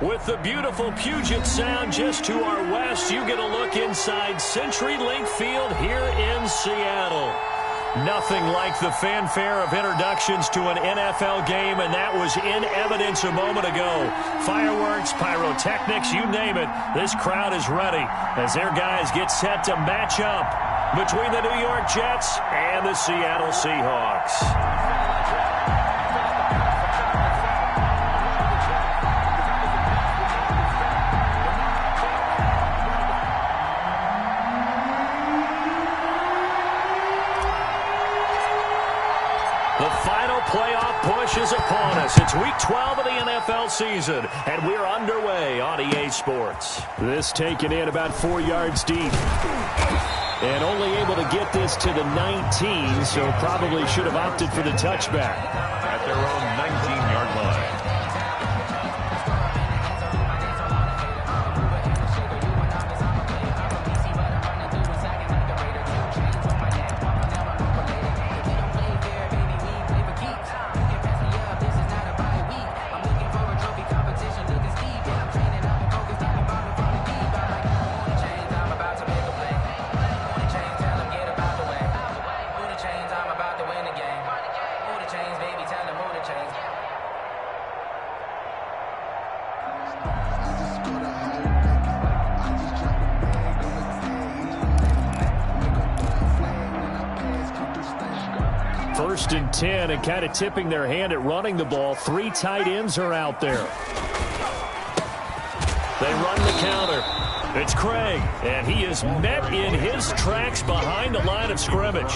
With the beautiful Puget Sound just to our west, you get a look inside CenturyLink Field here in Seattle. Nothing like the fanfare of introductions to an NFL game, and that was in evidence a moment ago. Fireworks, pyrotechnics, you name it. This crowd is ready as their guys get set to match up between the New York Jets and the Seattle Seahawks. The final playoff push is upon us. It's week 12 of the NFL season, and we're underway on EA Sports. This taken in about 4 yards deep. And only able to get this to the 19, so probably should have opted for the touchback. At their own 19-yard line. First and 10, and kind of tipping their hand at running the ball. 3 tight ends are out there. They run the counter. It's Craig, and he is met in his tracks behind the line of scrimmage.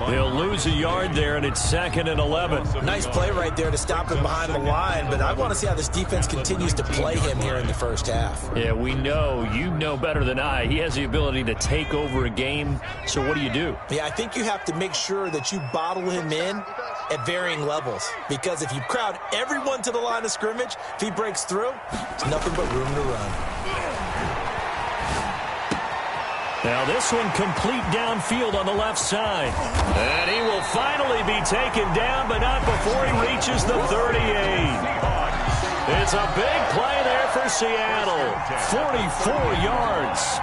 He'll lose a yard there, and it's 2nd and 11. Nice play right there to stop him behind the line, but I want to see how this defense continues to play him here in the first half. Yeah, we know. You know better than I. He has the ability to take over a game, so what do you do? Yeah, I think you have to make sure that you bottle him in at varying levels, because if you crowd everyone to the line of scrimmage, if he breaks through, it's nothing but room to run. Now this one complete downfield on the left side. And he will finally be taken down, but not before he reaches the 38. It's a big play there for Seattle. 44 yards.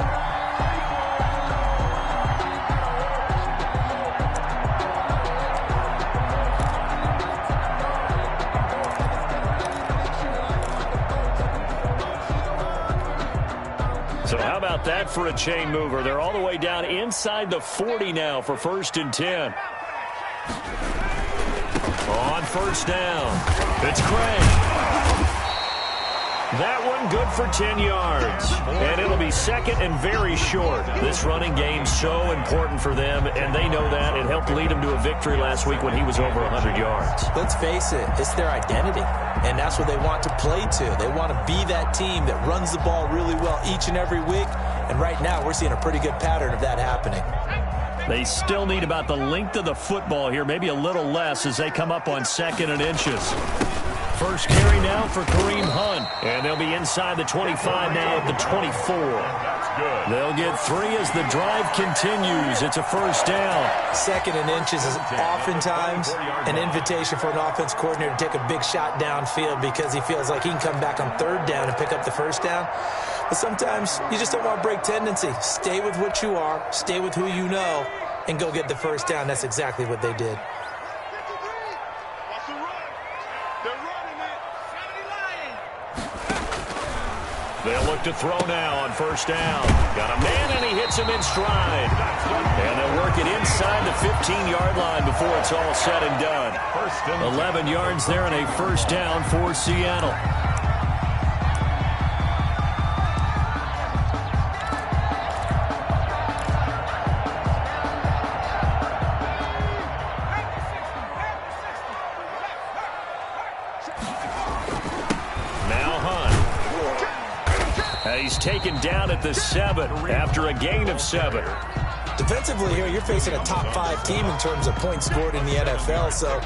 So how about that for a chain mover? They're all the way down inside the 40 now for 1st and 10. On first down, it's Craig. That one good for 10 yards. And it'll be 2nd and very short. This running game's so important for them, and they know that. It helped lead them to a victory last week when he was over 100 yards. Let's face it, it's their identity, and that's what they want to play to. They want to be that team that runs the ball really well each and every week, and right now we're seeing a pretty good pattern of that happening. They still need about the length of the football here, maybe a little less as they come up on 2nd and inches. First carry now for Kareem Hunt. And they'll be inside the 25 now at the 24. They'll get 3 as the drive continues. It's a first down. 2nd and inches is oftentimes an invitation for an offense coordinator to take a big shot downfield because he feels like he can come back on 3rd down and pick up the first down. But sometimes you just don't want to break tendency. Stay with what you are, stay with who you know, and go get the first down. That's exactly what they did. They'll look to throw now on first down. Got a man, and he hits him in stride. And they'll work it inside the 15-yard line before it's all said and done. 11 yards there and a first down for Seattle. He's taken down at the 7 after a gain of 7. Defensively here, you're facing a top 5 team in terms of points scored in the NFL. So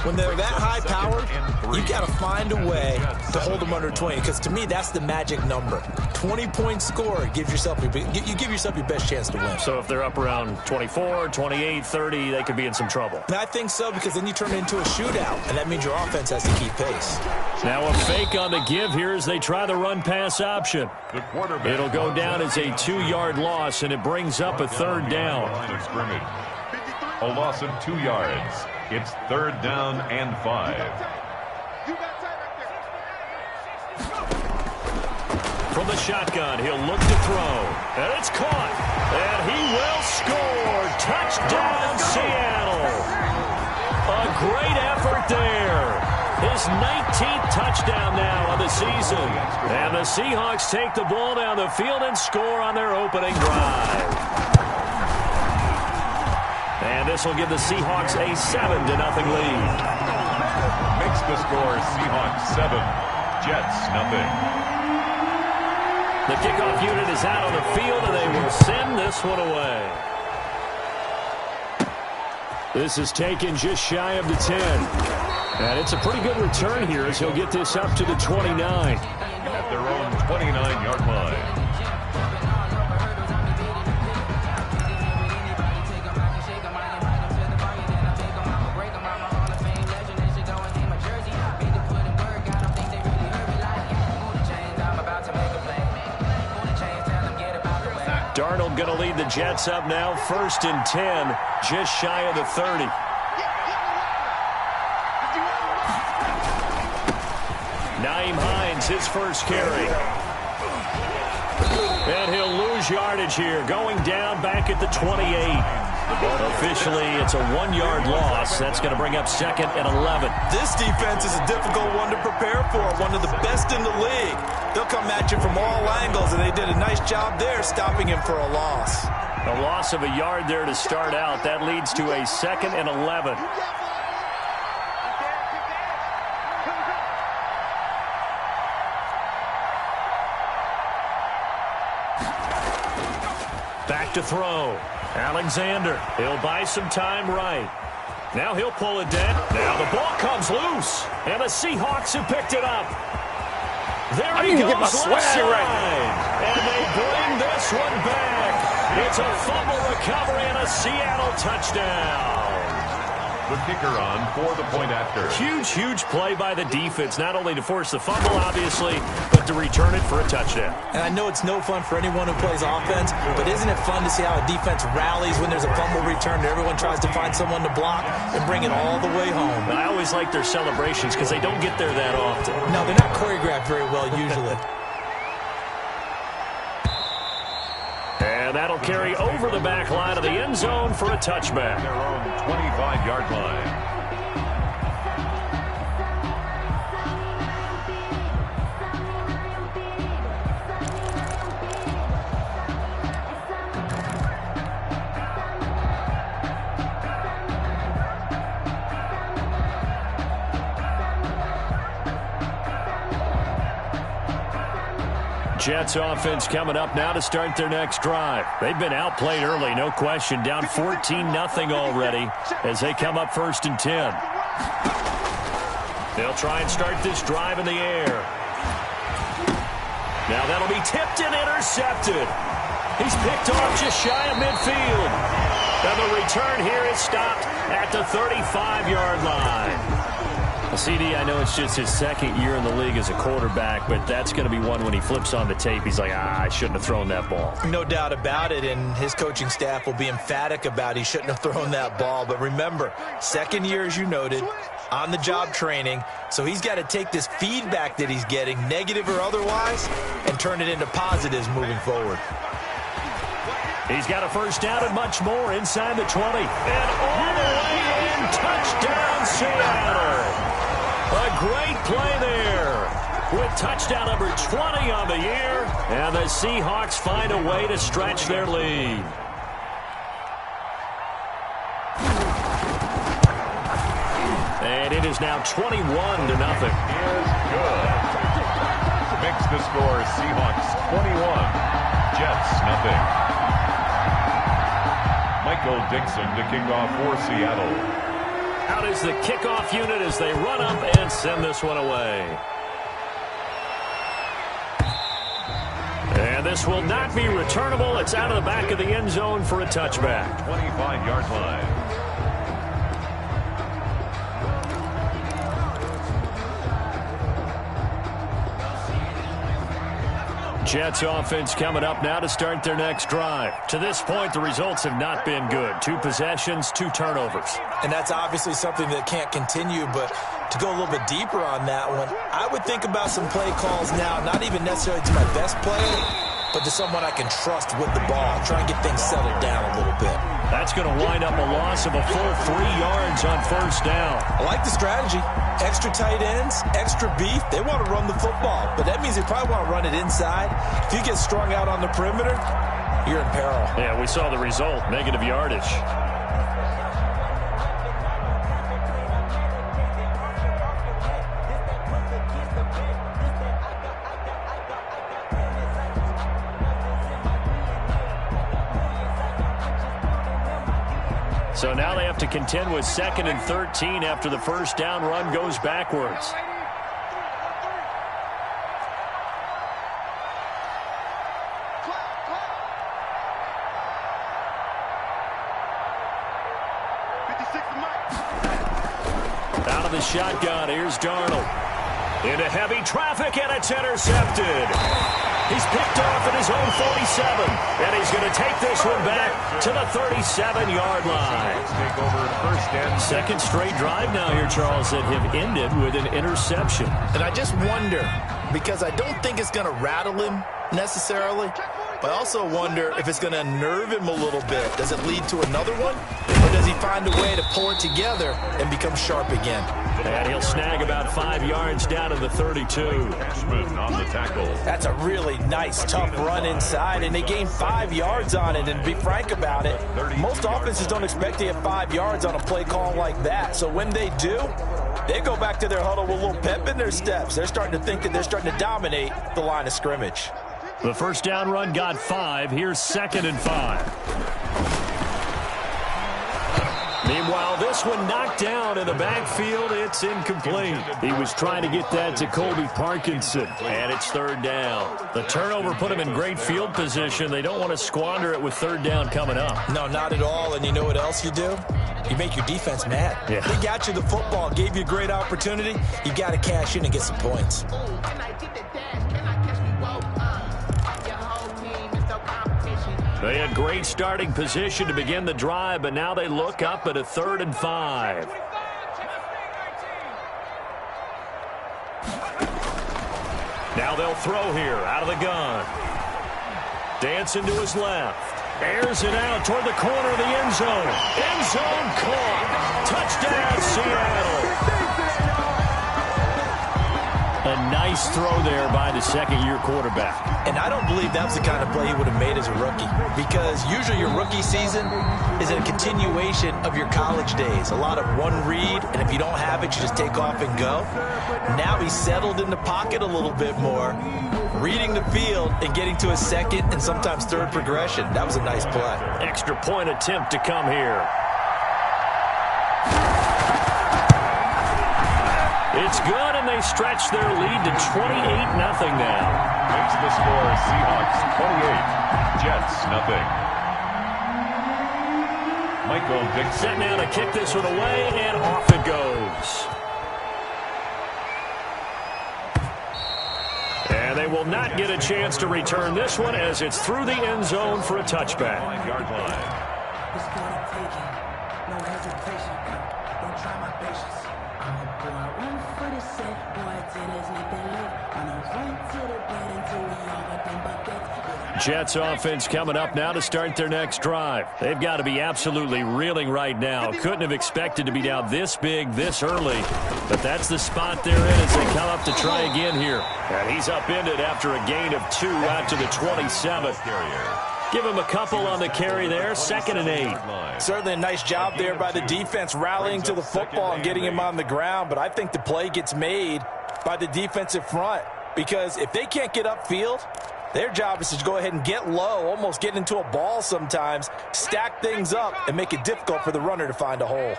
when they're that high powered, you got to find a way to hold them under 20. Because to me, that's the magic number. 20 points scored gives yourself you give yourself your best chance to win. So if they're up around 24, 28, 30, they could be in some trouble. And I think so, because then you turn it into a shootout, and that means your offense has to keep pace. Now a fake on the give here as they try the run-pass option. It'll go down as a 2-yard loss, and it brings up a 3rd down. A loss of 2 yards. It's 3rd down and 5. From the shotgun, he'll look to throw. And it's caught. And he will score. Touchdown, Seattle. A great effort there. His 19th touchdown now of the season. And the Seahawks take the ball down the field and score on their opening drive. And this will give the Seahawks a 7-0 lead. Makes the score Seahawks 7, Jets 0. The kickoff unit is out on the field, and they will send this one away. This is taken just shy of the 10. And it's a pretty good return here as he'll get this up to the 29. At their own 29-yard line. Darnold going to lead the Jets up now, 1st and 10, just shy of the 30. Nyheim Hines, his first carry. And he'll lose yardage here, going down back at the 28. Officially, it's a 1-yard loss. That's going to bring up 2nd and 11. This defense is a difficult one to prepare for, one of the best in the league. They'll come at you from all angles, and they did a nice job there stopping him for a loss. A loss of a yard there to start out. That leads to a 2nd and 11. Back to throw. Alexander, he'll buy some time right. Now he'll pull it down. Now the ball comes loose, and the Seahawks have picked it up. There he goes, left side, and they bring this one back. It's a fumble recovery and a Seattle touchdown. The kicker on for the point after. Huge play by the defense, not only to force the fumble, obviously, but to return it for a touchdown. And I know it's no fun for anyone who plays offense, but isn't it fun to see how a defense rallies when there's a fumble return and everyone tries to find someone to block and bring it all the way home? And I always like their celebrations because they don't get there that often. No, they're not choreographed very well usually. And that'll carry over the back line of the end zone for a touchback. Their own 25-yard line. Jets offense coming up now to start their next drive. They've been outplayed early, no question. Down 14-0 already as they come up 1st and 10. They'll try and start this drive in the air. Now that'll be tipped and intercepted. He's picked off just shy of midfield. And the return here is stopped at the 35-yard line. CD, I know it's just his 2nd year in the league as a quarterback, but that's going to be one when he flips on the tape. He's like, I shouldn't have thrown that ball. No doubt about it, and his coaching staff will be emphatic about he shouldn't have thrown that ball. But remember, 2nd year, as you noted, on-the-job training, so he's got to take this feedback that he's getting, negative or otherwise, and turn it into positives moving forward. He's got a first down and much more inside the 20. And all the way in, touchdown Seattle. A great play there with touchdown number 20 on the year. And the Seahawks find a way to stretch their lead. And it is now 21-0. Is good. Makes the score Seahawks 21, Jets 0. Michael Dixon to kick off for Seattle. Out is the kickoff unit as they run up and send this one away. And this will not be returnable. It's out of the back of the end zone for a touchback. 25-yard line. Jets offense coming up now to start their next drive. To this point, the results have not been good. 2 possessions, 2 turnovers. And that's obviously something that can't continue, but to go a little bit deeper on that one, I would think about some play calls now, not even necessarily to my best player, but to someone I can trust with the ball. Try and get things settled down a little bit. That's going to wind up a loss of a full 3 yards on first down. I like the strategy. Extra tight ends, extra beef. They want to run the football, but that means they probably want to run it inside. If you get strung out on the perimeter, you're in peril. Yeah, we saw the result, negative yardage. So now they have to contend with 2nd and 13 after the first down run goes backwards. Out of the shotgun, here's Darnold. Into heavy traffic, and it's intercepted. He's picked off at his own 47, and he's going to take this one back to the 37-yard line. Take over first and 2nd straight drive now here, Charles, that have ended with an interception. And I just wonder, because I don't think it's going to rattle him necessarily, but I also wonder if it's going to unnerve him a little bit. Does it lead to another one? Or does he find a way to pull it together and become sharp again? And he'll snag about 5 yards down to the 32. Cashman on the tackle. That's a really nice, tough run inside, and they gain 5 yards on it. And to be frank about it, most offenses don't expect to get 5 yards on a play call like that. So when they do, they go back to their huddle with a little pep in their steps. They're starting to think that they're starting to dominate the line of scrimmage. The first down run got 5. Here's 2nd and 5. Meanwhile, this one knocked down in the backfield. It's incomplete. He was trying to get that to Colby Parkinson, and it's 3rd down. The turnover put him in great field position. They don't want to squander it with 3rd down coming up. No, not at all. And you know what else you do? You make your defense mad. Yeah. They got you the football, gave you a great opportunity. You got to cash in and get some points. They had great starting position to begin the drive, but now they look up at a 3rd and 5. Now they'll throw here out of the gun. Dancing to his left. Airs it out toward the corner of the end zone. End zone caught. Touchdown, Seattle. A nice throw there by the 2nd-year quarterback. And I don't believe that was the kind of play he would have made as a rookie, because usually your rookie season is a continuation of your college days. A lot of one read, and if you don't have it, you just take off and go. Now he's settled in the pocket a little bit more, reading the field and getting to a 2nd and sometimes 3rd progression. That was a nice play. Extra point attempt to come here. It's good, and they stretch their lead to 28-0 now. Makes the score Seahawks 28, Jets nothing. Michael Dixon. Set now to kick this one away, and off it goes. And they will not get a chance to return this one as it's through the end zone for a touchback. 5-yard line. It's gonna take it. No hesitation. Don't try my patience. I'm a boy, 1 foot is set. Boy, tennis need to live. On a run to the bed until we all got them buckets. Jets offense coming up now to start their next drive. They've got to be absolutely reeling right now. Couldn't have expected to be down this big, this early. But that's the spot they're in as they come up to try again here. And he's upended after a gain of 2 out to the 27th. Give him a couple on the carry there. 2nd and 8. Certainly a nice job there by the defense rallying to the football and getting him on the ground. But I think the play gets made by the defensive front, because if they can't get upfield, Their job is to go ahead and get low, almost get into a ball sometimes, stack things up, and make it difficult for the runner to find a hole.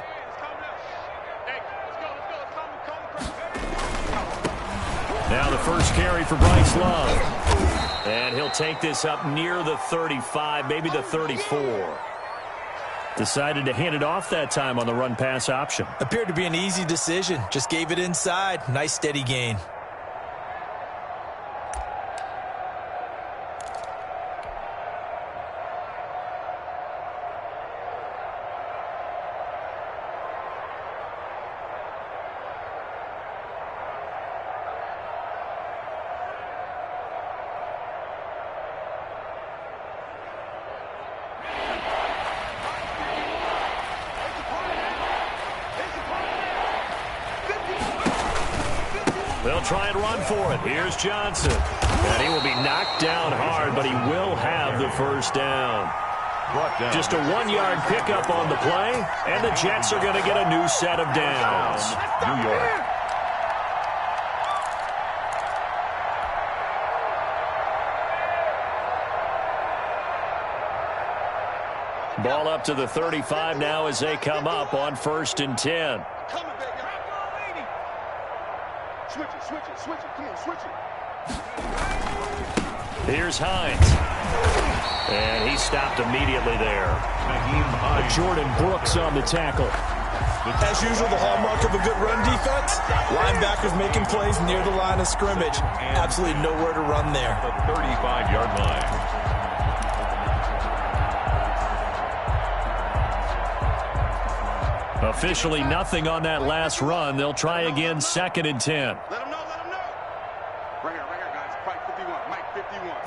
Now the first carry for Bryce Love. And he'll take this up near the 35, maybe the 34. Decided to hand it off that time on the run-pass option. Appeared to be an easy decision. Just gave it inside. Nice steady gain. They'll try and run for it. Here's Johnson. And he will be knocked down hard, but he will have the first down. Just a 1-yard pickup on the play, and the Jets are going to get a new set of downs. New York. Ball up to the 35 now as they come up on 1st and 10. Switch it. Come on, switch it. Here's Hines. And he stopped immediately there. Jordan Brooks on the tackle. As usual, the hallmark of a good run defense, linebackers making plays near the line of scrimmage. Absolutely nowhere to run there. The 35-yard line. Officially nothing on that last run. They'll try again 2nd and 10. Let them know. Right here, guys. Mike 51.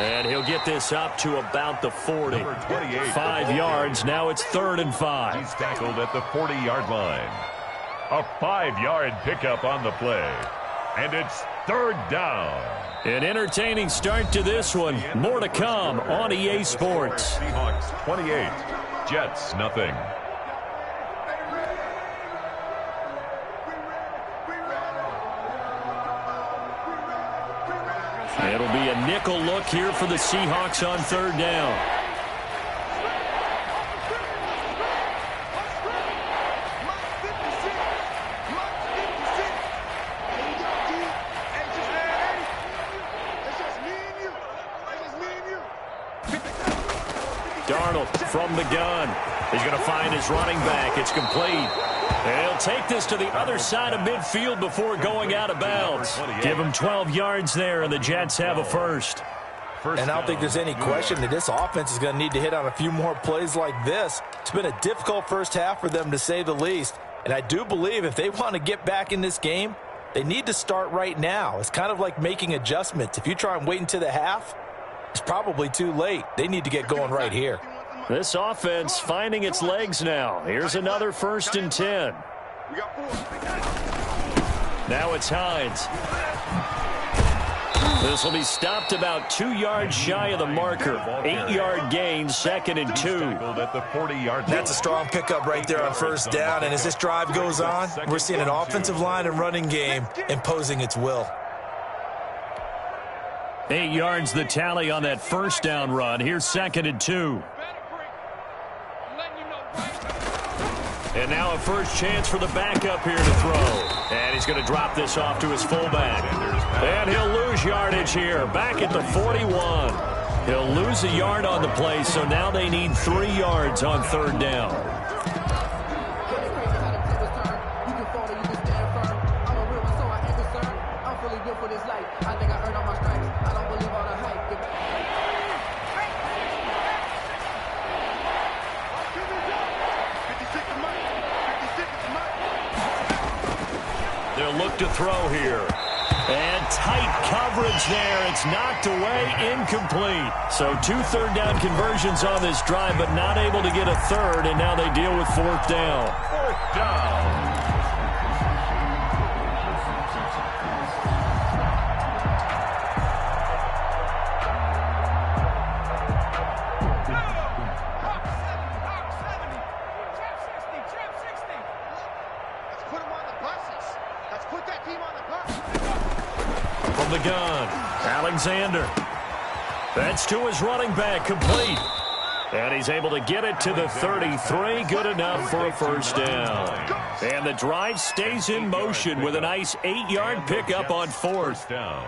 And he'll get this up to about the 40. 5 yards. Now it's 3rd and 5. He's tackled at the 40-yard line. A 5-yard pickup on the play. And it's 3rd down. An entertaining start to this one. More to come on EA Sports. Seahawks 28, Jets nothing. It'll be a nickel look here for the Seahawks on 3rd down. Darnold from the gun. He's going to find his running back. It's complete. And he'll take this to the other side of midfield before going out of bounds. Give him 12 yards there, and the Jets have a first. And I don't think there's any question that this offense is going to need to hit on a few more plays like this. It's been a difficult first half for them, to say the least. And I do believe if they want to get back in this game, they need to start right now. It's kind of like making adjustments. If you try and wait until the half, it's probably too late. They need to get going right here. This offense finding its legs now. Here's another 1st and 10. Now it's Hines. This will be stopped about 2 yards shy of the marker. 8-yard gain, 2nd and 2. That's a strong pickup right there on 1st down. And as this drive goes on, we're seeing an offensive line and running game imposing its will. 8 yards the tally on that 1st down run. Here's 2nd and 2. And now a first chance for the backup here to throw. And he's going to drop this off to his fullback. And he'll lose yardage here. Back at the 41. He'll lose a yard on the play, so now they need 3 yards on 3rd down. They'll look to throw here. And tight coverage there. It's knocked away, incomplete. So 2 third down conversions on this drive, but not able to get a third, and now they deal with 4th down. 4th down. the gun. Alexander. That's to his running back, complete. And he's able to get it to the 33. Good enough for a first down. And the drive stays in motion with a nice 8-yard pickup on fourth down.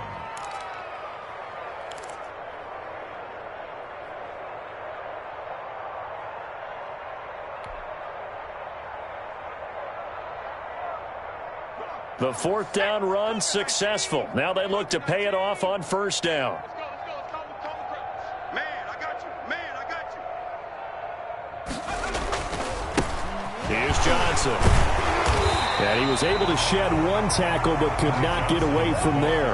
The fourth down run successful. Now they look to pay it off on first down. Man, I got you. Man, I got you. Here's Johnson. And he was able to shed one tackle but could not get away from there.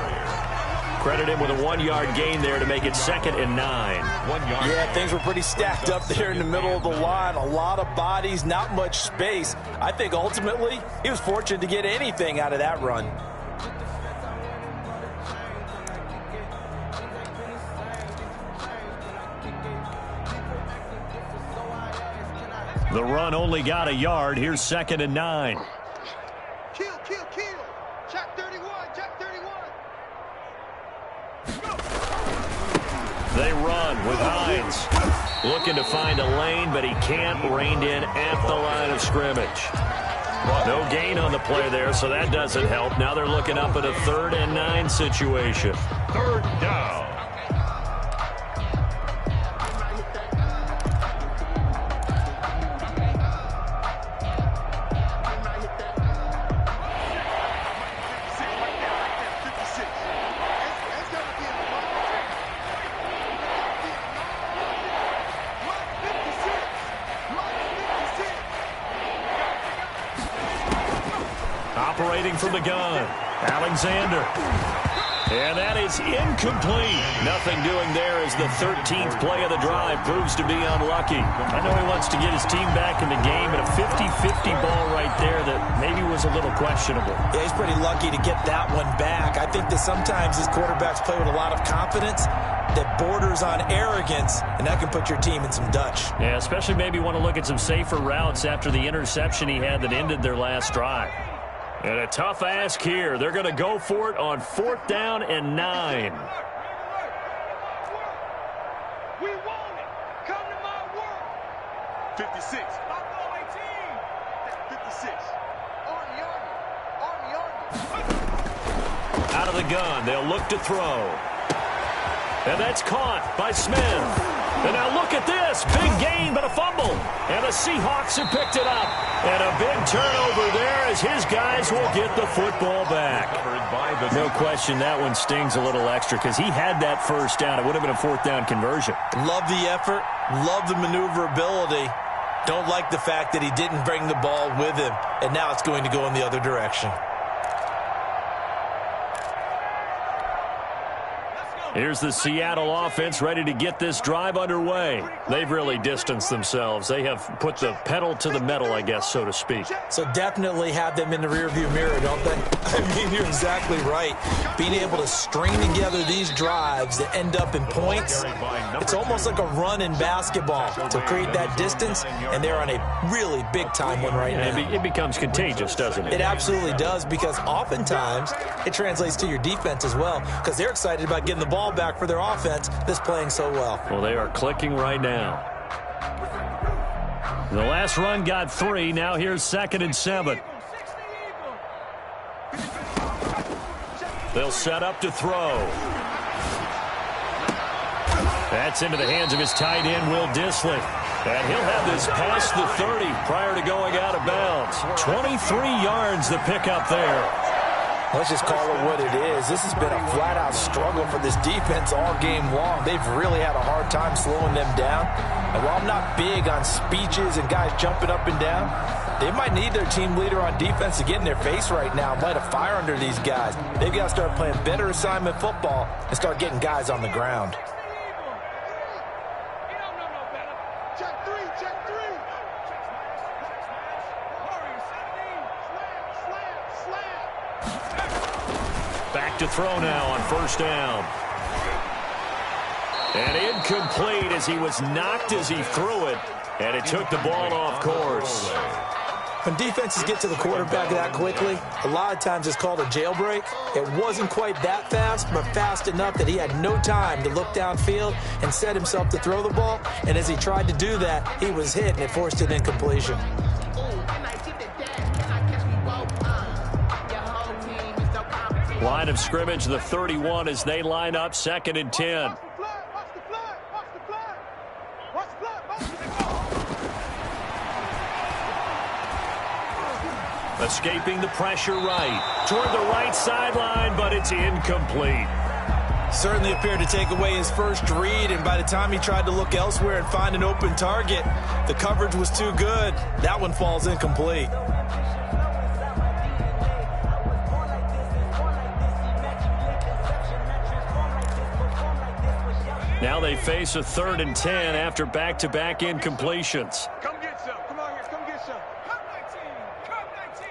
Credit him with a 1-yard gain there to make it 2nd and 9. 1 yard. Yeah, things were pretty stacked up there in the middle of the line. A lot of bodies, not much space. I think ultimately he was fortunate to get anything out of that run. The run only got a yard. Here's 2nd and 9. Kill, kill, kill. Jack 31, Jack 31. They run with Hines. Looking to find a lane, but he can't. Reined in at the line of scrimmage. No gain on the play there, so that doesn't help. Now they're looking up at a 3rd and 9 situation. 3rd down. Operating from the gun, Alexander. And that is incomplete. Nothing doing there as the 13th play of the drive proves to be unlucky. I know he wants to get his team back in the game, but a 50-50 ball right there that maybe was a little questionable. Yeah, he's pretty lucky to get that one back. I think that sometimes these quarterbacks play with a lot of confidence that borders on arrogance, and that can put your team in some Dutch. Yeah, especially maybe want to look at some safer routes after the interception he had that ended their last drive. And a tough ask here. They're going to go for it on 4th down and 9. We want it. Come to my world. 56. 56. Army. Out of the gun, they'll look to throw. And that's caught by Smith. And now look at this. Big gain, but a fumble. And the Seahawks have picked it up. And a big turnover there as his guys will get the football back. No question that one stings a little extra because he had that first down. It would have been a 4th down conversion. Love the effort. Love the maneuverability. Don't like the fact that he didn't bring the ball with him. And now it's going to go in the other direction. Here's the Seattle offense ready to get this drive underway. They've really distanced themselves. They have put the pedal to the metal, I guess, so to speak. So definitely have them in the rearview mirror, don't they? I mean, you're exactly right. Being able to string together these drives that end up in points, it's almost like a run in basketball to create that distance, and they're on a really big-time one right now. It becomes contagious, doesn't it? It absolutely does, because oftentimes it translates to your defense as well, because they're excited about getting the ball back for their offense that's playing so well. Well, they are clicking right now. The last run got 3. Now here's 2nd and 7. They'll set up to throw. That's into the hands of his tight end, Will Dissly. And he'll have this past the 30 prior to going out of bounds. 23 yards the pickup there. Let's just call it what it is. This has been a flat-out struggle for this defense all game long. They've really had a hard time slowing them down. And while I'm not big on speeches and guys jumping up and down, they might need their team leader on defense to get in their face right now and light a fire under these guys. They've got to start playing better assignment football and start getting guys on the ground. Back to throw now on 1st down. And incomplete as he was knocked as he threw it. And it took the ball off course. When defenses get to the quarterback that quickly, a lot of times it's called a jailbreak. It wasn't quite that fast, but fast enough that he had no time to look downfield and set himself to throw the ball. And as he tried to do that, he was hit, and it forced an incompletion. Line of scrimmage, the 31 as they line up, 2nd and 10. Escaping the pressure right. Toward the right sideline, but it's incomplete. Certainly appeared to take away his first read, and by the time he tried to look elsewhere and find an open target, the coverage was too good. That one falls incomplete. Now they face a 3rd and 10 after back-to-back incompletions. Come get some. Come on here. Come get some. Come 19. Come 19.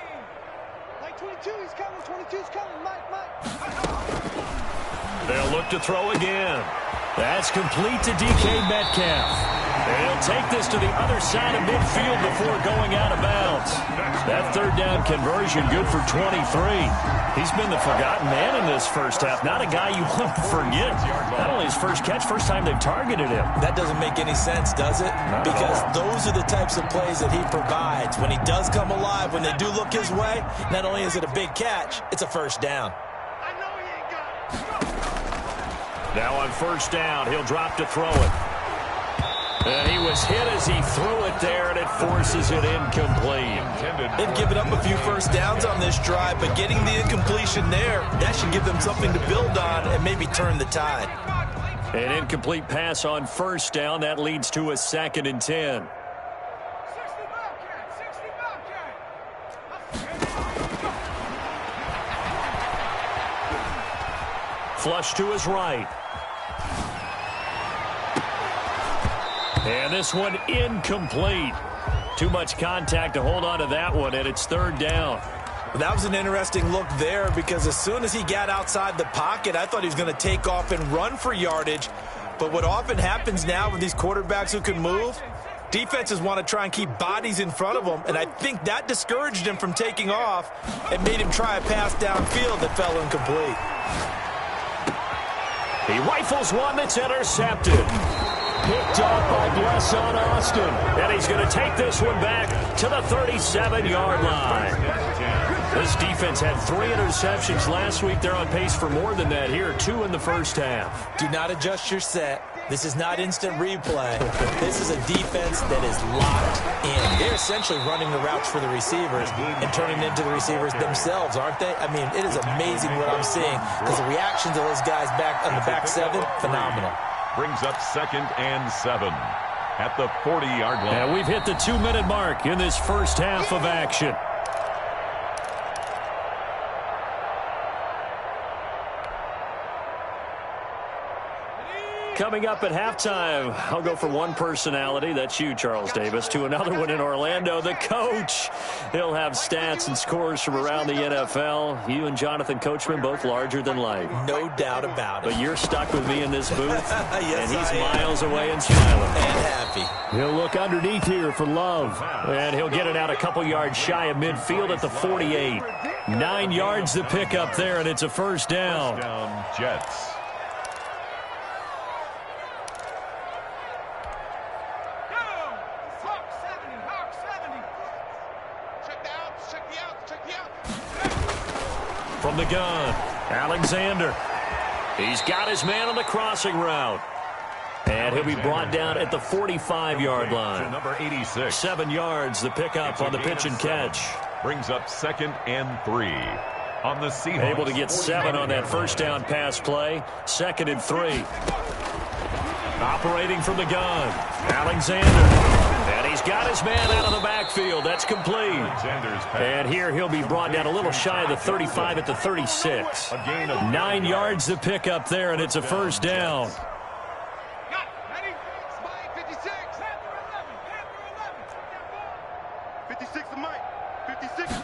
Like 22, he's coming. 22's coming. Mike. They'll look to throw again. That's complete to DK Metcalf. And he'll take this to the other side of midfield before going out of bounds. That 3rd down conversion good for 23. He's been the forgotten man in this first half. Not a guy you want to forget. Not only his first catch, first time they've targeted him. That doesn't make any sense, does it? Because those are the types of plays that he provides. When he does come alive, when they do look his way, not only is it a big catch, it's a first down. I know he ain't got it. Now on 1st down, he'll drop to throw it. And he was hit as he threw it there, and it forces it incomplete. They've given up a few first downs on this drive, but getting the incompletion there, that should give them something to build on and maybe turn the tide. An incomplete pass on 1st down. That leads to a 2nd and 10. 60 Bobcat. 60 Bobcat. Flush to his right. And this one incomplete. Too much contact to hold on to that one, and it's 3rd down. That was an interesting look there because as soon as he got outside the pocket, I thought he was going to take off and run for yardage. But what often happens now with these quarterbacks who can move, defenses want to try and keep bodies in front of them, and I think that discouraged him from taking off and made him try a pass downfield that fell incomplete. He rifles one that's intercepted. Picked off by Blesson Austin. And he's going to take this one back to the 37-yard line. This defense had 3 interceptions last week. They're on pace for more than that here. 2 in the first half. Do not adjust your set. This is not instant replay. This is a defense that is locked in. They're essentially running the routes for the receivers and turning into the receivers themselves, aren't they? I mean, it is amazing what I'm seeing because the reactions of those guys back on the back 7, phenomenal. Brings up 2nd and 7 at the 40-yard line. And we've hit the 2-minute mark in this first half of action. Coming up at halftime, I'll go from one personality, that's you, Charles Davis, to another one in Orlando, the coach. He'll have stats and scores from around the NFL. You and Jonathan Coachman, both larger than life. No doubt about it. But you're stuck with me in this booth, yes, and he's I am. miles away and smiling. And happy. He'll look underneath here for Love, and he'll get it out a couple yards shy of midfield at the 48. 9 yards to pick up there, and it's a first down. First down, Jets. From the gun, Alexander. He's got his man on the crossing route. And he'll be brought down at the 45-yard line. Number 86. 7 yards, the pickup on the pitch and catch. Brings up 2nd and 3 on the Seahawks. Able to get 7 on that first down pass play. 2nd and 3. Operating from the gun, Alexander. And he's got his man out of the backfield. That's complete. And here he'll be brought down a little shy of the 35 at the 36. 9 yards to pick up there, and it's a first down. 56 to Mike. 56.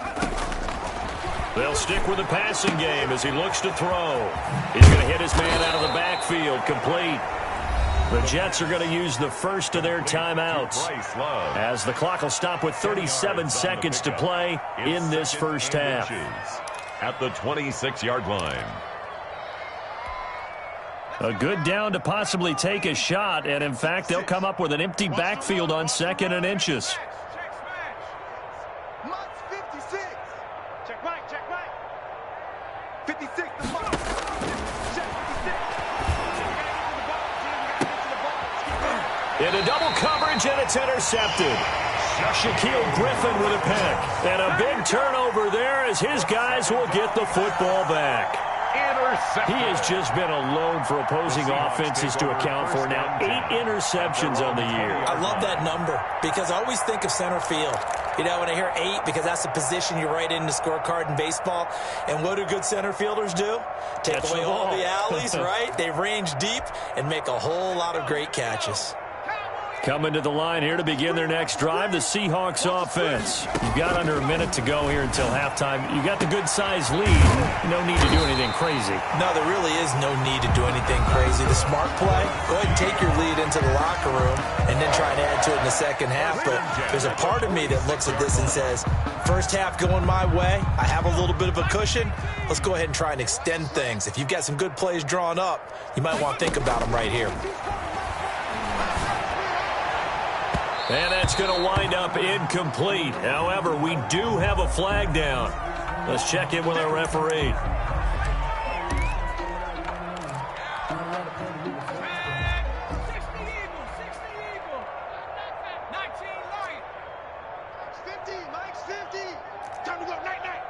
They'll stick with the passing game as he looks to throw. He's going to hit his man out of the backfield, complete. The Jets are going to use the first of their timeouts as the clock will stop with 37 seconds to play in this first half. At the 26-yard line. A good down to possibly take a shot, and in fact, they'll come up with an empty backfield on 2nd and inches. Mott's 56. Check right, check right. 56 to Mott. Check 56. Into double coverage, and it's intercepted. Shaquille Griffin with a pick. And a big turnover there as his guys will get the football back. He has just been alone for opposing offenses to account for now 8 interceptions on the year. I love that number because I always think of center field. You know, when I hear 8, because that's the position you write in the scorecard in baseball. And what do good center fielders do? Take away all the alleys, right? They range deep and make a whole lot of great catches. Coming to the line here to begin their next drive, the Seahawks offense. You've got under a minute to go here until halftime. You got the good-sized lead. No need to do anything crazy. No, there really is no need to do anything crazy. The smart play, go ahead and take your lead into the locker room and then try and add to it in the second half. But there's a part of me that looks at this and says, first half going my way, I have a little bit of a cushion. Let's go ahead and try and extend things. If you've got some good plays drawn up, you might want to think about them right here. And that's going to wind up incomplete. However, we do have a flag down. Let's check in with our referee. 50, Mike's 50. Time to go, night-night.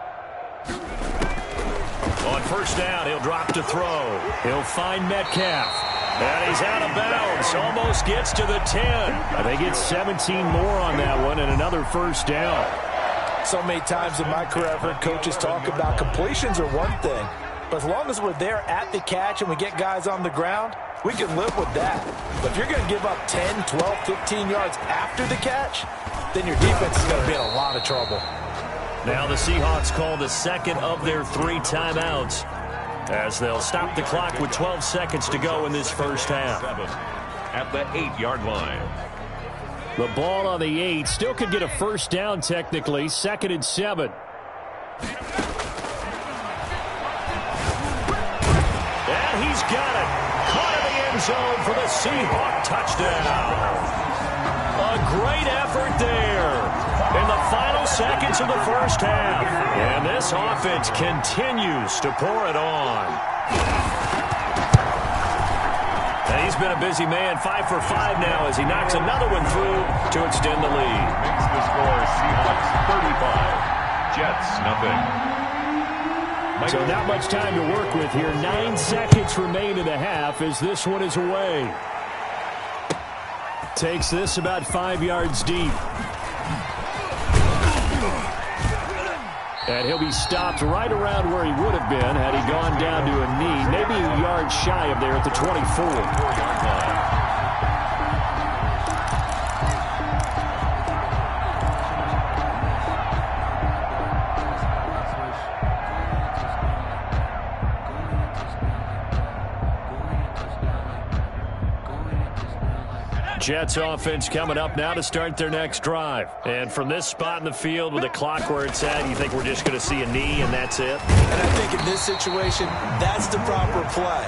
On first down, he'll drop to throw. He'll find Metcalf. And he's out of bounds. Almost gets to the 10. They get 17 more on that one and another first down. So many times in my career, I've heard coaches talk about completions are one thing. But as long as we're there at the catch and we get guys on the ground, we can live with that. But if you're going to give up 10, 12, 15 yards after the catch, then your defense is going to be in a lot of trouble. Now the Seahawks call the second of their 3 timeouts, as they'll stop the clock with 12 seconds to go in this first half. At the 8-yard line. The ball on the 8 still could get a first down technically. 2nd and 7. And he's got it. Caught in the end zone for the Seahawk touchdown. A great effort there in the final seconds of the first half. And this offense continues to pour it on. And he's been a busy man, 5 for 5 now as he knocks another one through to extend the lead. Makes the score Seahawks 35, Jets nothing. So not much time to work with here. 9 seconds remain in the half as this one is away. Takes this about 5 yards deep. And he'll be stopped right around where he would have been had he gone down to a knee. Maybe a yard shy of there at the 24-yard line. Jets offense coming up now to start their next drive. And from this spot in the field with the clock where it's at, you think we're just going to see a knee and that's it? And I think in this situation, that's the proper play.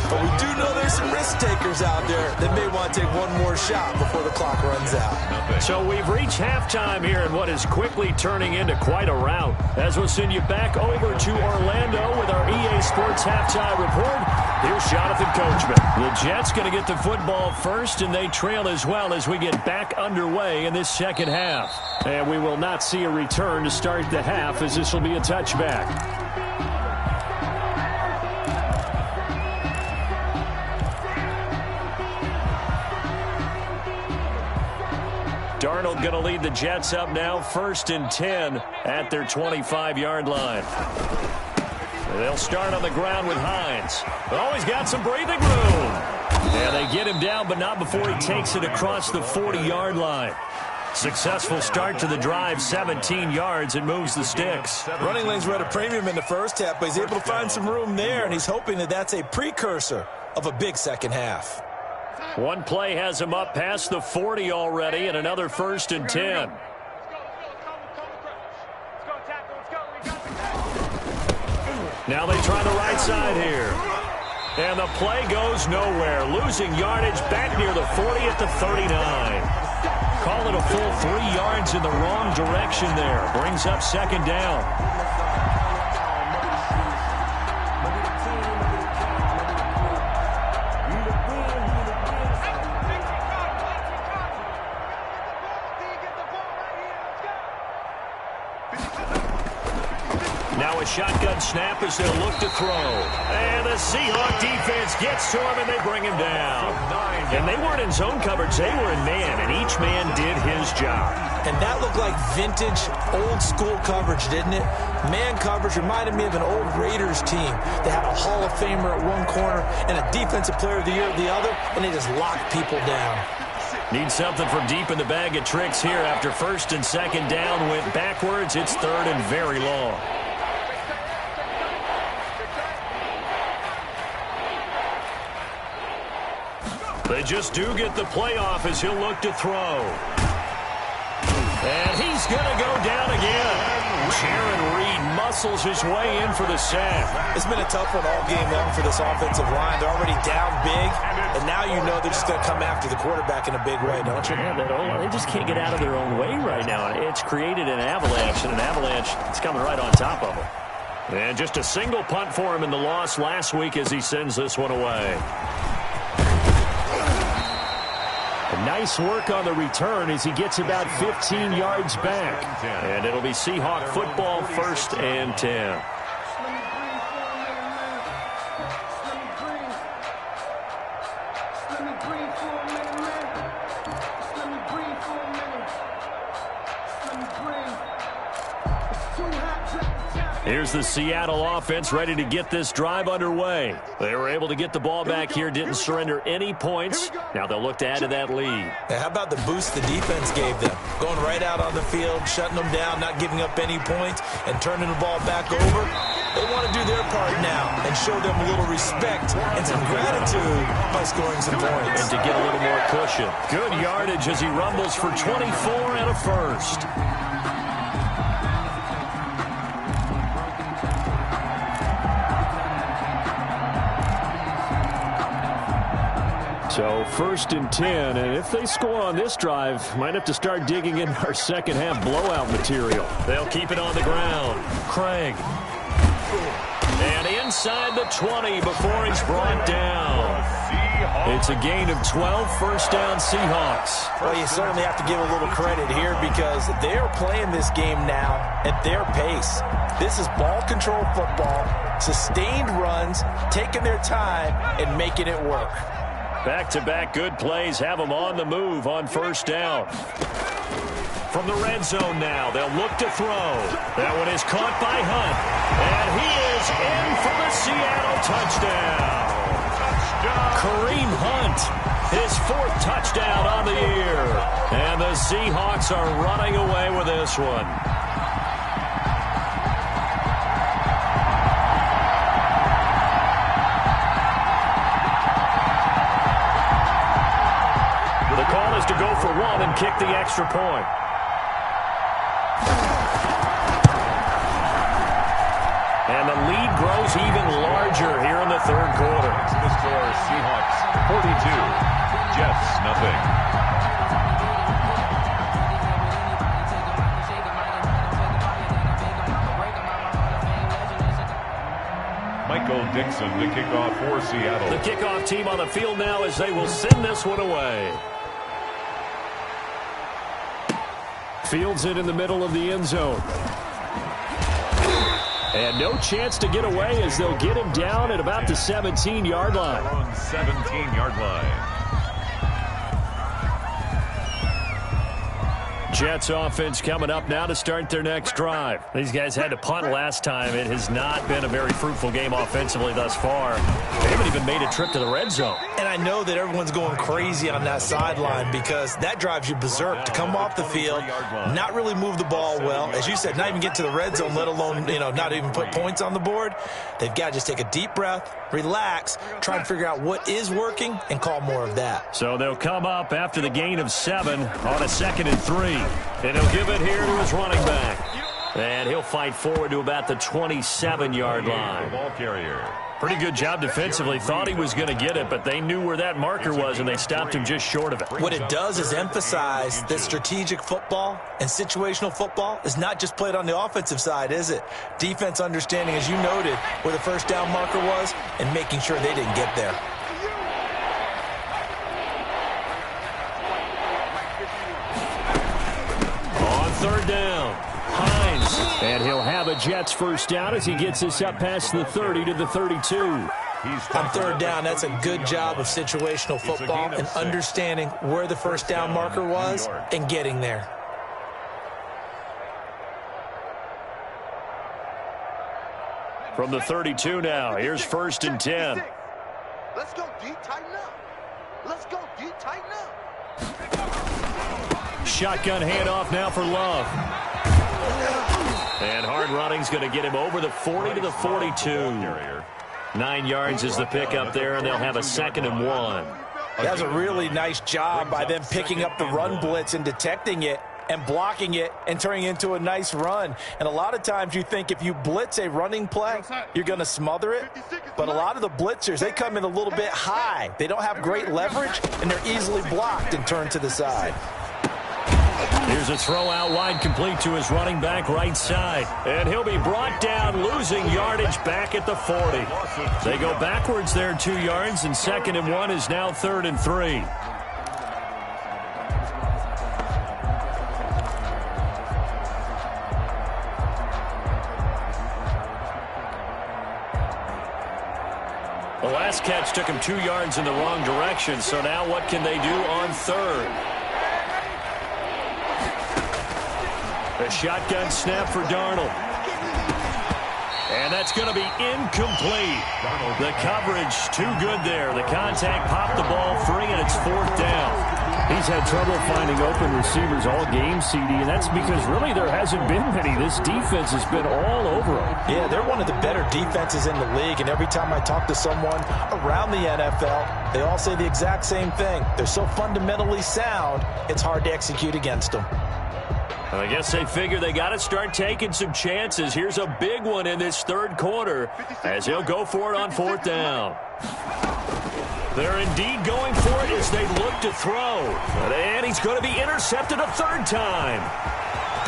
But we do know there's some risk takers out there that may want to take one more shot before the clock runs out. So we've reached halftime here in what is quickly turning into quite a rout. As we'll send you back over to Orlando with our EA Sports Halftime Report. Here's Jonathan Coachman. The Jets going to get the football first, and they trail as well as we get back underway in this second half. And we will not see a return to start the half as this will be a touchback. Darnold going to lead the Jets up now, 1st and 10 at their 25-yard line. They'll start on the ground with Hines. Oh, he's got some breathing room. Yeah, they get him down, but not before he takes it across the 40-yard line. Successful start to the drive, 17 yards, and moves the sticks. Running lanes were at a premium in the first half, but he's able to find some room there, and he's hoping that that's a precursor of a big second half. One play has him up past the 40 already, and another 1st and 10. Now they try the right side here. And the play goes nowhere. Losing yardage back near the 40 at the 39. Call it a full 3 yards in the wrong direction there. Brings up 2nd down. Now a shotgun snap as they'll look to throw. And the Seahawk defense gets to him, and they bring him down. And they weren't in zone coverage. They were in man, and each man did his job. And that looked like vintage, old-school coverage, didn't it? Man coverage reminded me of an old Raiders team. They had a Hall of Famer at one corner and a Defensive Player of the Year at the other, and they just locked people down. Need something from deep in the bag of tricks here. After 1st and 2nd down went backwards, it's 3rd and very long. They just do get the playoff as he'll look to throw. And he's going to go down again. Jaron Reed muscles his way in for the sack. It's been a tough one all game long for this offensive line. They're already down big, and now you know they're just going to come after the quarterback in a big way, don't you? Yeah, they just can't get out of their own way right now. It's created an avalanche, and an avalanche is coming right on top of them. And just a single punt for him in the loss last week as he sends this one away. Nice work on the return as he gets about 15 yards back. And it'll be Seahawk football, 1st and 10. Here's the Seattle offense ready to get this drive underway. They were able to get the ball back here, didn't surrender any points. Now they'll look to add to that lead. Yeah, how about the boost the defense gave them? Going right out on the field, shutting them down, not giving up any points, and turning the ball back over. They want to do their part now and show them a little respect and some gratitude by scoring some points. And to get a little more cushion. Good yardage as he rumbles for 24 and a 1st. So 1st and 10, and if they score on this drive, might have to start digging in our second half blowout material. They'll keep it on the ground. Craig. And inside the 20 before he's brought down. It's a gain of 12, 1st down Seahawks. Well, you certainly have to give a little credit here because they're playing this game now at their pace. This is ball control football, sustained runs, taking their time, and making it work. Back-to-back good plays have them on the move on 1st down. From the red zone now, they'll look to throw. That one is caught by Hunt. And he is in for the Seattle touchdown. Kareem Hunt, his 4th touchdown on the year. And the Seahawks are running away with this one. To go for one and kick the extra point. And the lead grows even larger here in the 3rd quarter. The score, Seahawks 42, Jets nothing. Michael Dixon, the kickoff for Seattle. The kickoff team on the field now as they will send this one away. Fields it in the middle of the end zone. And no chance to get away as they'll get him down at about the 17-yard line. On 17-yard line. Jets offense coming up now to start their next drive. These guys had to punt last time. It has not been a very fruitful game offensively thus far. They haven't even made a trip to the red zone. And I know that everyone's going crazy on that sideline because that drives you berserk to come off the field, not really move the ball well. As you said, not even get to the red zone, let alone, not even put points on the board. They've got to just take a deep breath, relax, try and figure out what is working, and call more of that. So they'll come up after the gain of 7 on a 2nd and 3. And he'll give it here to his running back. And he'll fight forward to about the 27-yard line. Ball carrier. Pretty good job defensively. Thought he was going to get it, but they knew where that marker was, and they stopped him just short of it. What it does is emphasize that strategic football and situational football is not just played on the offensive side, is it? Defense understanding, as you noted, where the first down marker was and making sure they didn't get there. On 3rd down, Hines. And he'll have a Jets first down as he gets this up past the 30 to the 32. On 3rd down, that's a good job of situational football and understanding where the first down marker was and getting there. From the 32 now, here's 1st and 10. Let's go D, tighten up. Let's go D, tighten up. Shotgun handoff now for Love. And hard running's going to get him over the 40 to the 42. 9 yards is the pickup there, and they'll have a 2nd and 1. That's a really nice job by them picking up the run blitz and detecting it and blocking it and turning it into a nice run. And a lot of times you think if you blitz a running play, you're going to smother it. But a lot of the blitzers, they come in a little bit high. They don't have great leverage, and they're easily blocked and turned to the side. Here's a throw out wide, complete to his running back right side. And he'll be brought down, losing yardage back at the 40. They go backwards there 2 yards, and 2nd and 1 is now 3rd and 3. The last catch took him 2 yards in the wrong direction, so now what can they do on 3rd? A shotgun snap for Darnold. And that's going to be incomplete. The coverage too good there. The contact popped the ball free, and it's 4th down. He's had trouble finding open receivers all game, CD, and that's because really there hasn't been many. This defense has been all over them. Yeah, they're one of the better defenses in the league, and every time I talk to someone around the NFL, they all say the exact same thing. They're so fundamentally sound, it's hard to execute against them. I guess they figure they got to start taking some chances. Here's a big one in this 3rd quarter as he'll go for it on 4th down. They're indeed going for it as they look to throw. And he's going to be intercepted a 3rd time.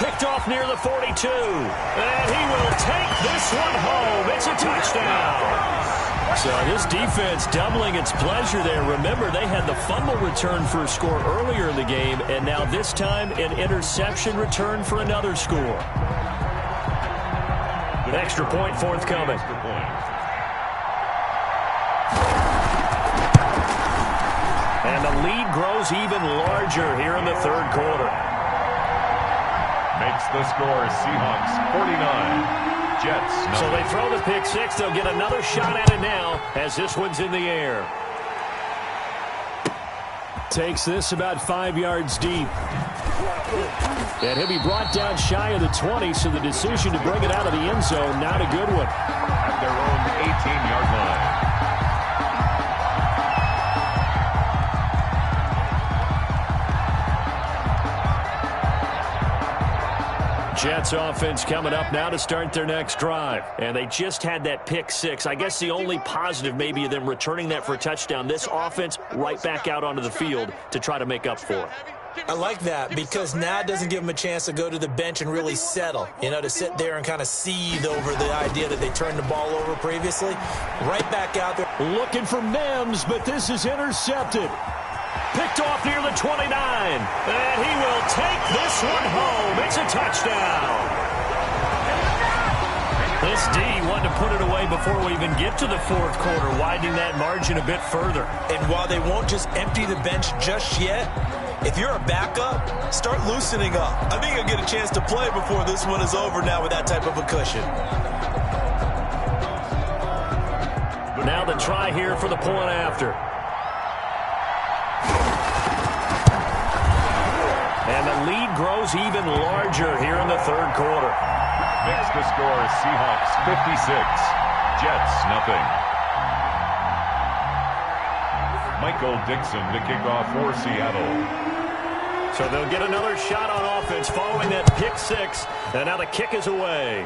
Picked off near the 42. And he will take this one home. It's a touchdown. So this defense doubling its pleasure there. Remember, they had the fumble return for a score earlier in the game, and now this time an interception return for another score. An extra point forthcoming. And the lead grows even larger here in the 3rd quarter. Makes the score Seahawks 49. Jets. So they throw the pick 6. They'll get another shot at it now as this one's in the air. Takes this about 5 yards deep. And he'll be brought down shy of the 20, so the decision to bring it out of the end zone, not a good one. At their own 18-yard line. Jets offense coming up now to start their next drive. And they just had that pick 6. I guess the only positive maybe of them returning that for a touchdown. This offense right back out onto the field to try to make up for it. I like that because now it doesn't give them a chance to go to the bench and really settle, to sit there and kind of seethe over the idea that they turned the ball over previously. Right back out there. Looking for Mims, but this is intercepted. Picked off near the 29. And he will take this one home. It's a touchdown. This D wanted to put it away before we even get to the 4th quarter, widening that margin a bit further. And while they won't just empty the bench just yet, If you're a backup, start loosening up. I think you'll get a chance to play before this one is over now with that type of a cushion. Now the try here for the point after. And the lead grows even larger here in the third quarter. Makes the score Seahawks 56, Jets nothing. Michael Dixon to kick off for Seattle. So they'll get another shot on offense following that pick six. And now the kick is away.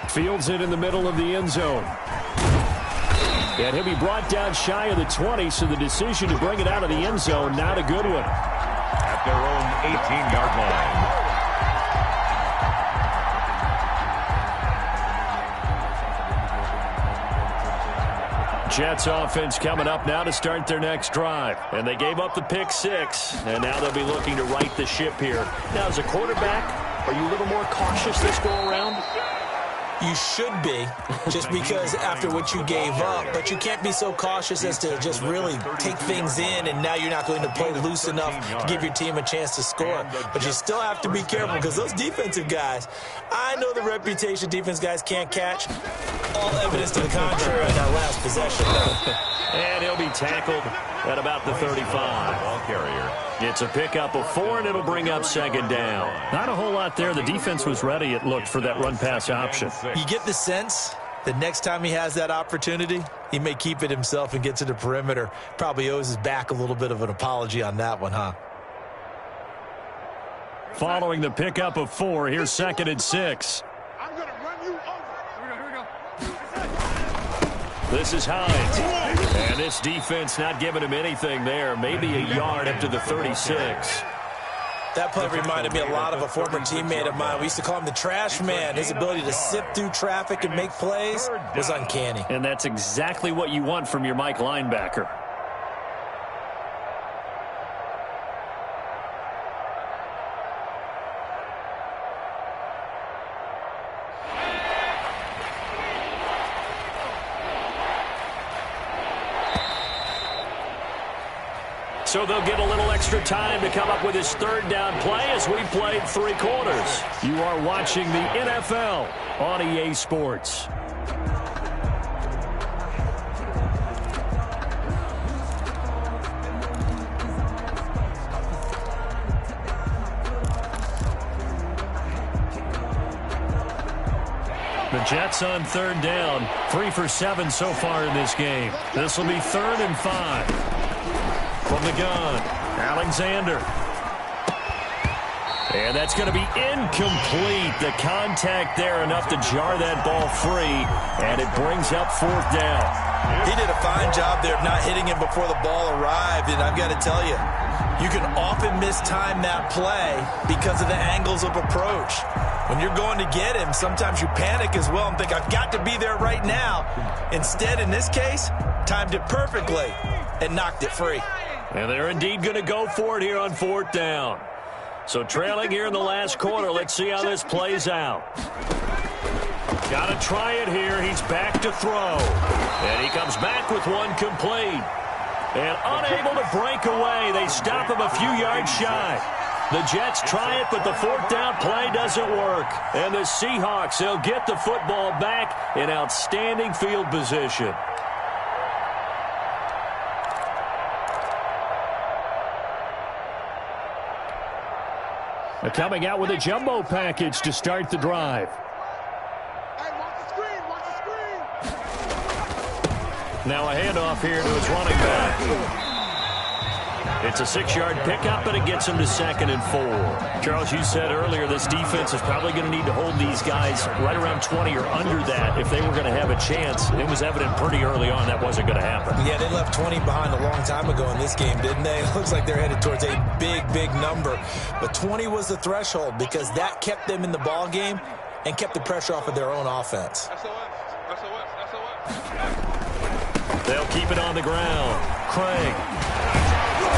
Fields it in the middle of the end zone. And he'll be brought down shy of the 20, so the decision to bring it out of the end zone, not a good one. At their own 18-yard line. Jets offense coming up now to start their next drive. And they gave up the pick six, and now they'll be looking to right the ship here. Now, as a quarterback, are you a little more cautious this go around? You should be, just because after what you gave up, but you can't be so cautious as to just really take things in, and now you're not going to play loose enough to give your team a chance to score. But you still have to be careful, because those defensive guys, I know the reputation defense guys can't catch. All evidence to the contrary in that last possession, though. And he'll be tackled at about the 35. Ball carrier. It's a pickup of 4, and it'll bring up second down. Not a whole lot there. The defense was ready, it looked, for that run-pass option. You get the sense that next time he has that opportunity, he may keep it himself and get to the perimeter. Probably owes his back a little bit of an apology on that one, huh? Following the pickup of 4, here's second and 6. I'm going to run you over. Here we go. This is Hines. And this defense not giving him anything there. Maybe a yard up to the 36. That play reminded me a lot of a former teammate of mine. We used to call him the trash man. His ability to sift through traffic and make plays was uncanny. And that's exactly what you want from your Mike linebacker. So they'll get a little extra time to come up with his third down play as we played 3 quarters. You are watching the NFL on EA Sports. The Jets on third down, 3 for 7 so far in this game. This will be 3rd and 5. From the gun, Alexander. And that's going to be incomplete. The contact there enough to jar that ball free, and it brings up 4th down. He did a fine job there of not hitting him before the ball arrived, and I've got to tell you, you can often mistime that play because of the angles of approach. When you're going to get him, sometimes you panic as well and think, I've got to be there right now. Instead, in this case, timed it perfectly and knocked it free. And they're indeed going to go for it here on 4th down. So trailing here in the last quarter, let's see how this plays out. Got to try it here. He's back to throw. And he comes back with one complete. And unable to break away. They stop him a few yards shy. The Jets try it, but the 4th down play doesn't work. And the Seahawks, they'll get the football back in outstanding field position. Coming out with a jumbo package to start the drive. Hey, watch the screen. Watch the screen. Now a handoff here to his running back. It's a 6-yard pickup, and it gets him to 2nd and 4. Charles, you said earlier this defense is probably going to need to hold these guys right around 20 or under that if they were going to have a chance. It was evident pretty early on that wasn't going to happen. Yeah, they left 20 behind a long time ago in this game, didn't they? It looks like they're headed towards a big, big number. But 20 was the threshold because that kept them in the ball game and kept the pressure off of their own offense. SOS. They'll keep it on the ground. Craig.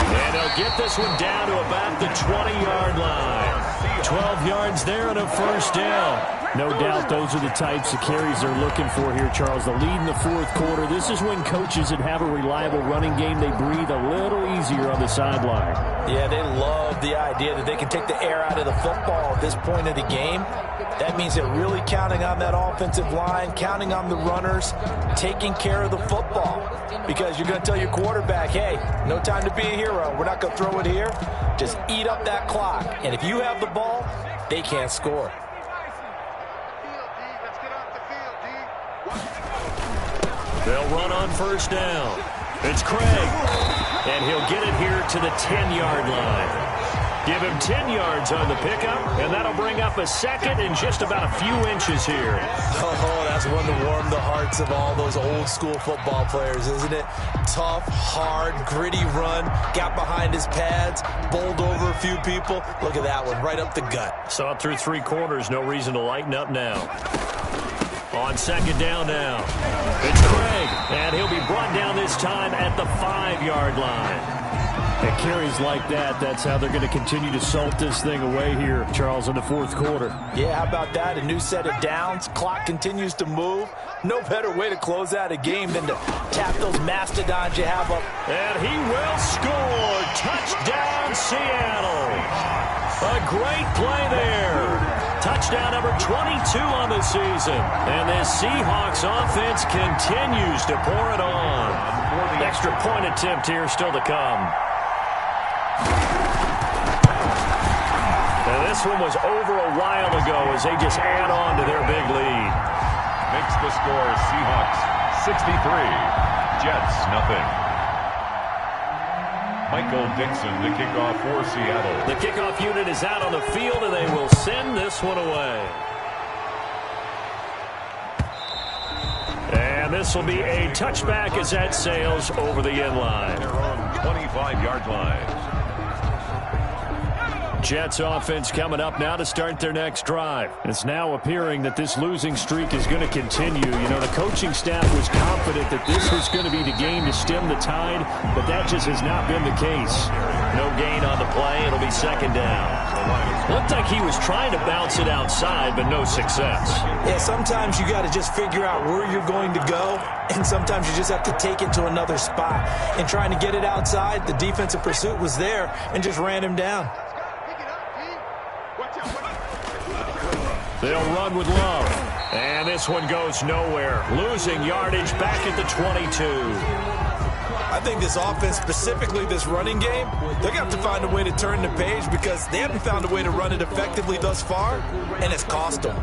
And they'll get this one down to about the 20-yard line. 12 yards there and a 1st down. No doubt those are the types of carries they're looking for here, Charles. The lead in the fourth quarter. This is when coaches that have a reliable running game, they breathe a little easier on the sideline. Yeah, they love the idea that they can take the air out of the football at this point of the game. That means they're really counting on that offensive line, counting on the runners, taking care of the football. Because you're going to tell your quarterback, hey, no time to be a hero. We're not going to throw it here. Just eat up that clock. And if you have the ball, they can't score. They'll run on first down. It's Craig. And he'll get it here to the 10-yard line. Give him 10 yards on the pickup, and that'll bring up a second and just about a few inches here. Oh, that's one to warm the hearts of all those old-school football players, isn't it? Tough, hard, gritty run, got behind his pads, bowled over a few people. Look at that one, right up the gut. Saw it through 3 quarters, no reason to lighten up now. On second down now, it's Craig, and he'll be brought down this time at the 5-yard line. And carries like that, that's how they're going to continue to salt this thing away here, Charles, in the fourth quarter. Yeah, how about that? A new set of downs. Clock continues to move. No better way to close out a game than to tap those mastodons you have up. And he will score. Touchdown, Seattle. A great play there. Touchdown number 22 on the season. And this Seahawks offense continues to pour it on. Extra point attempt here still to come. And this one was over a while ago as they just add on to their big lead. Makes the score Seahawks 63, Jets nothing. Michael Dixon to kick off for Seattle. The kickoff unit is out on the field, and they will send this one away. And this will be a touchback as that sails over the end line. They're on 25-yard line. Jets offense coming up now to start their next drive. It's now appearing that this losing streak is going to continue. You know, the coaching staff was confident that this was going to be the game to stem the tide, but that just has not been the case. No gain on the play. It'll be second down. Looked like he was trying to bounce it outside, but no success. Yeah, sometimes you got to just figure out where you're going to go, and sometimes you just have to take it to another spot. And trying to get it outside, the defensive pursuit was there and just ran him down. They'll run with Love. And this one goes nowhere. Losing yardage back at the 22. I think this offense, specifically this running game, they're going to have to find a way to turn the page because they haven't found a way to run it effectively thus far, and it's cost them.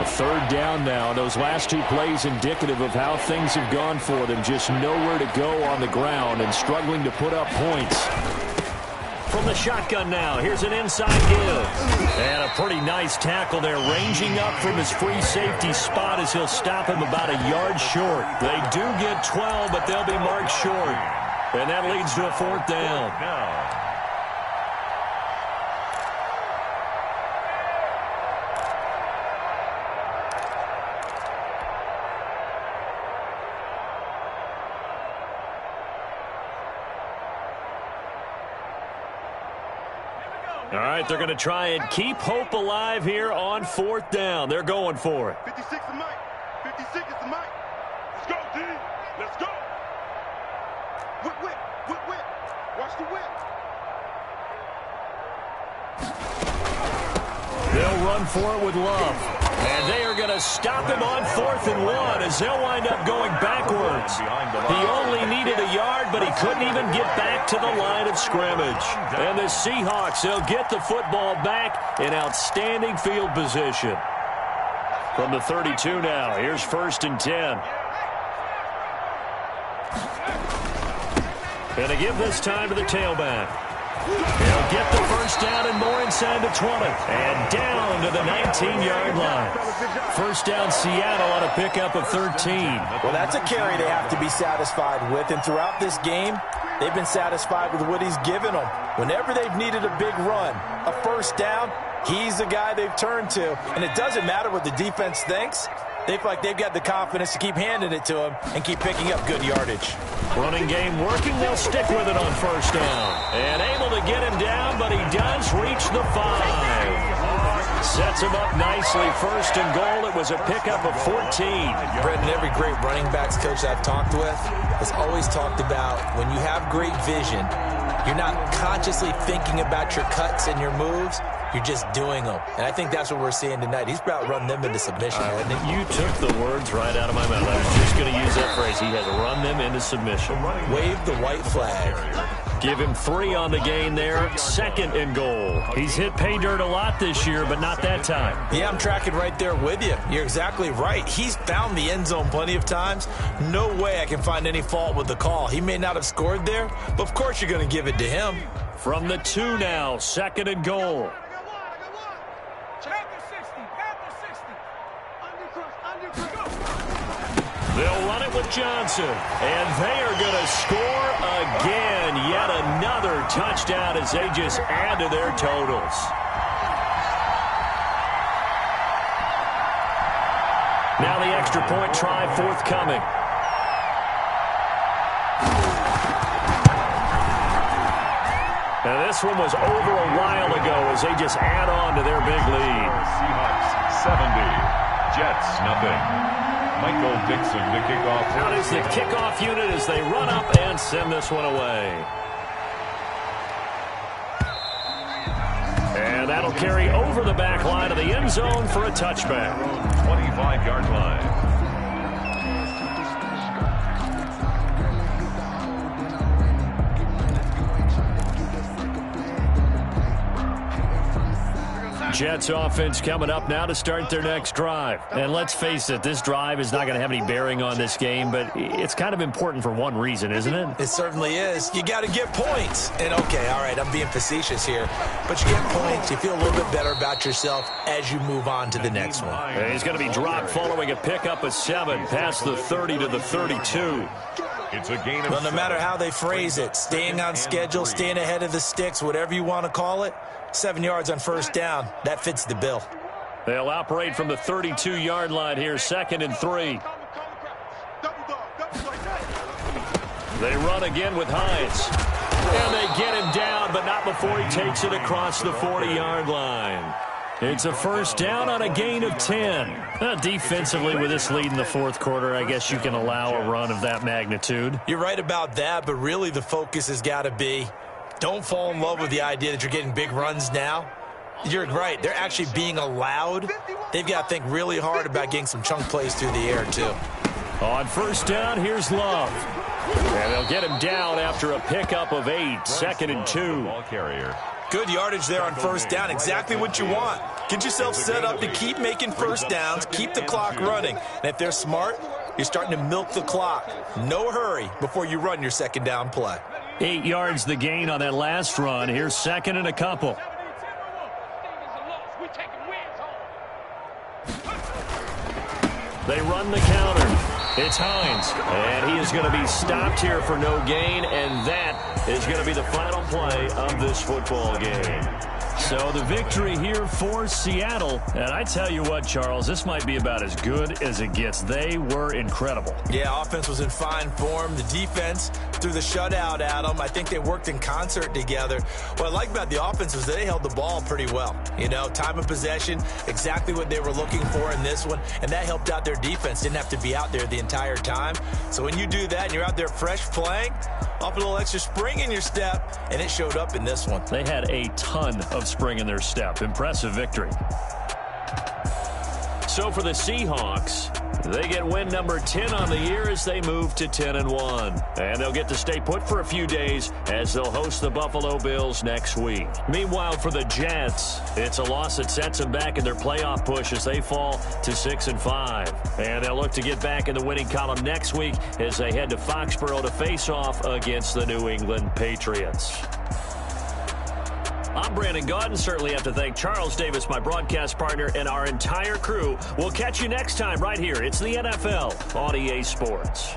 Third down now. Those last 2 plays indicative of how things have gone for them. Just nowhere to go on the ground and struggling to put up points. From the shotgun now, here's an inside give. And a pretty nice tackle there, ranging up from his free safety spot as he'll stop him about a yard short. They do get 12, but they'll be marked short. And that leads to a 4th down. All right, they're going to try and keep hope alive here on 4th down. They're going for it. 56 is Mike. 56 is the Mike. Let's go, D. Let's go. Whip, whip, whip, whip. Watch the whip. They'll run for it with Love. And they are going to stop him on 4th and 1 as they'll wind up going backwards. He only needed a yard, but he couldn't even get back to the line of scrimmage. And the Seahawks, they'll get the football back in outstanding field position. From the 32 now, here's 1st and 10. And to give this time to the tailback. He'll get the first down and more inside the 20. And down to the 19-yard line. First down Seattle on a pickup of 13. Well, that's a carry they have to be satisfied with. And throughout this game, they've been satisfied with what he's given them. Whenever they've needed a big run, a first down, he's the guy they've turned to. And it doesn't matter what the defense thinks. They feel like they've got the confidence to keep handing it to him and keep picking up good yardage. Running game working. They'll stick with it on first down. And able to get him down, but he does reach the 5. Sets him up nicely. First and goal. It was a pickup of 14. Brendan, every great running backs coach I've talked with has always talked about when you have great vision, you're not consciously thinking about your cuts and your moves. You're just doing them. And I think that's what we're seeing tonight. He's about run them into submission. You took the words right out of my mouth. I was just going to use that phrase. He has run them into submission. Wave the white flag. Give him 3 on the gain there. Second and goal. He's hit pay dirt a lot this year, but not that time. Yeah, I'm tracking right there with you. You're exactly right. He's found the end zone plenty of times. No way I can find any fault with the call. He may not have scored there, but of course you're going to give it to him. From the 2 now, second and goal. They'll run it with Johnson, and they are going to score again. Yet another touchdown as they just add to their totals. Now the extra point try forthcoming. Now this one was over a while ago as they just add on to their big lead. Seahawks 70, Jets nothing. Michael Dixon to kick off. Out is the kickoff unit as they run up and send this one away. And that'll carry over the back line of the end zone for a touchback. 25-yard line. Jets offense coming up now to start their next drive. And let's face it, this drive is not going to have any bearing on this game, but it's kind of important for one reason, isn't it? It certainly is. You got to get points. And, okay, all right, I'm being facetious here, but you get points. You feel a little bit better about yourself as you move on to the next one. And he's going to be dropped following a pickup of 7 past the 30 to the 32. It's a gain of well, no matter how they phrase it, staying on schedule, staying ahead of the sticks, whatever you want to call it, 7 yards on first down, that fits the bill. They'll operate from the 32-yard line here, second and 3. They run again with Hines. And they get him down, but not before he takes it across the 40-yard line. It's a first down on a gain of 10. Defensively, with this lead in the fourth quarter, I guess you can allow a run of that magnitude. You're right about that, but really the focus has got to be don't fall in love with the idea that you're getting big runs now. You're right. They're actually being allowed. They've got to think really hard about getting some chunk plays through the air, too. On first down, here's Love. And they'll get him down after a pickup of 8, second and 2. Ball carrier. Good yardage there on first down. Exactly what you want. Get yourself set up to keep making first downs, keep the clock running. And if they're smart, you're starting to milk the clock. No hurry before you run your second down play. 8 yards the gain on that last run. Here's second and a couple. They run the counter. It's Hines. And he is going to be stopped here for no gain. And that is going to be the final play of this football game. So the victory here for Seattle. And I tell you what, Charles, this might be about as good as it gets. They were incredible. Yeah, offense was in fine form. The defense threw the shutout at them. I think they worked in concert together. What I like about the offense was they held the ball pretty well. You know, time of possession, exactly what they were looking for in this one. And that helped out their defense. Didn't have to be out there the entire time. So when you do that and you're out there fresh playing, off a little extra spring in your step, and it showed up in this one. They had a ton of spring in their step. Impressive victory. So for the Seahawks, they get win number 10 on the year as they move to 10-1. And they'll get to stay put for a few days as they'll host the Buffalo Bills next week. Meanwhile, for the Jets, it's a loss that sets them back in their playoff push as they fall to 6-5. And they'll look to get back in the winning column next week as they head to Foxborough to face off against the New England Patriots. I'm Brandon Gaudin. Certainly have to thank Charles Davis, my broadcast partner, and our entire crew. We'll catch you next time right here. It's the NFL on EA Sports.